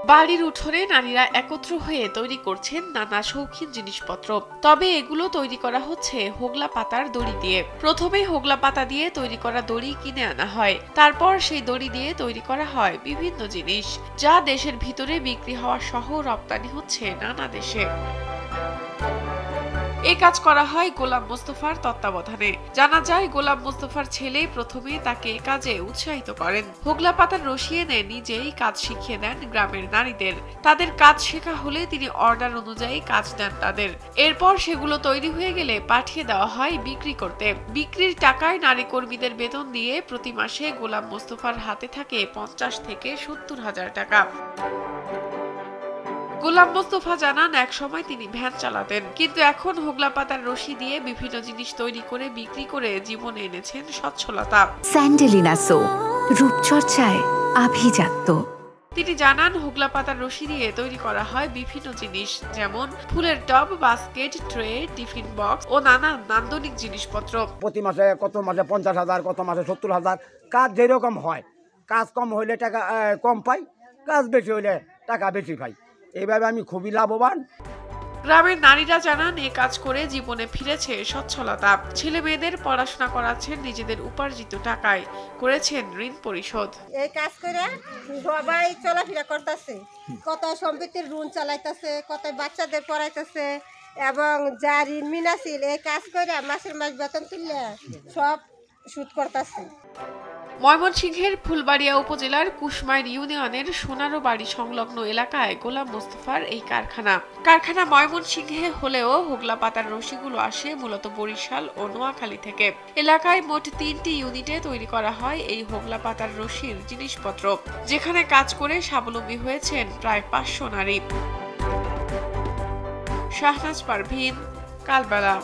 বাড়ির উঠোনে নারীরা একত্র হয়ে তৈরি করছেন নানা শৌখিন জিনিসপত্র। তবে এগুলো তৈরি করা হচ্ছে হোগলা পাতার দড়ি দিয়ে। প্রথমে হোগলা পাতা দিয়ে তৈরি করা দড়ি কিনে আনা হয়, তারপর সেই দড়ি দিয়ে তৈরি করা হয় বিভিন্ন জিনিস, যা দেশের ভিতরে বিক্রি হওয়া সহ রপ্তানি হচ্ছে নানা দেশে। এই কাজ করা হয় গোলাম মোস্তফার তত্ত্বাবধানে। জানা যায়, গোলাম মোস্তফার ছেলে প্রথমে তাকে কাজে উৎসাহিত করেন। হোগলা পাতার রশি এনে নিজেই কাজ শিখিয়ে দেন গ্রামের নারীদের। তাদের কাজ শেখা হলে তিনি অর্ডার অনুযায়ী কাজ দেন তাদের। এরপর সেগুলো তৈরি হয়ে গেলে পাঠিয়ে দেওয়া হয় বিক্রি করতে। বিক্রির টাকায় নারী কর্মীদের বেতন দিয়ে প্রতি মাসে গোলাম মোস্তফার হাতে থাকে 50 থেকে 70 হাজার টাকা। গোলাম মোস্তফা জানান, এক সময় তিনি ভ্যান চালাতেন, কিন্তু এখন হোগলা পাতার রশি দিয়ে বিভিন্ন জিনিস তৈরি করে বিক্রি করে জীবনে এনেছেন সচ্ছলতা। স্যান্ডেলিনা সো, রূপচর্চায় আভিজাত্য। তিনি জানান, হোগলা পাতার রশি দিয়ে তৈরি করা হয় বিভিন্ন জিনিস, যেমন ফুলের টব, বাস্কেট, ট্রে, টিফিন বক্স ও নানা নান্দনিক জিনিসপত্র। প্রতি মাসে কত মাসে 50,000, কত মাসে 70,000। কাজ যেরকম হয়, কাজ কম হইলে টাকা কম পাই, কাজ বেশি হইলে টাকা বেশি পাই। এইভাবে আমি খুবই লাভবান। গ্রামের নারীরা জানান, এ কাজ করে জীবনে ফিরেছে সচ্ছলতা। ছেলে মেয়েদের পড়াশোনা করাচ্ছেন নিজেদের উপার্জিত টাকায়, করেছেন ঋণ পরিশোধ। এই কাজ করে সবাই চলাফেরা করতেছে, কত সম্পত্তির ঋণ চালাইতেছে, কত বাচ্চাদের পড়াইতেছে, এবং যা ঋণ মিনা ছিল এই কাজ করে মাসের মাস বেতন তুললে সব সুদ করতেছে। ময়মনসিংহের ফুলবাড়িয়া উপজেলার কুশমাইর ইউনিয়নের সোনারো বাড়ি সংলগ্ন এলাকায় গোলাম মোস্তফার এই কারখানা ময়মনসিংহে হলেও হোগলা পাতার রশিগুলো আসে মূলত বরিশাল ও নোয়াখালী থেকে। এলাকায় মোট 3টি ইউনিটে তৈরি করা হয় এই হোগলা পাতার রশির জিনিসপত্র, যেখানে কাজ করে স্বাবলম্বী হয়েছেন প্রায় 500 নারী। শাহনাজ পারভীন, কালবেলা।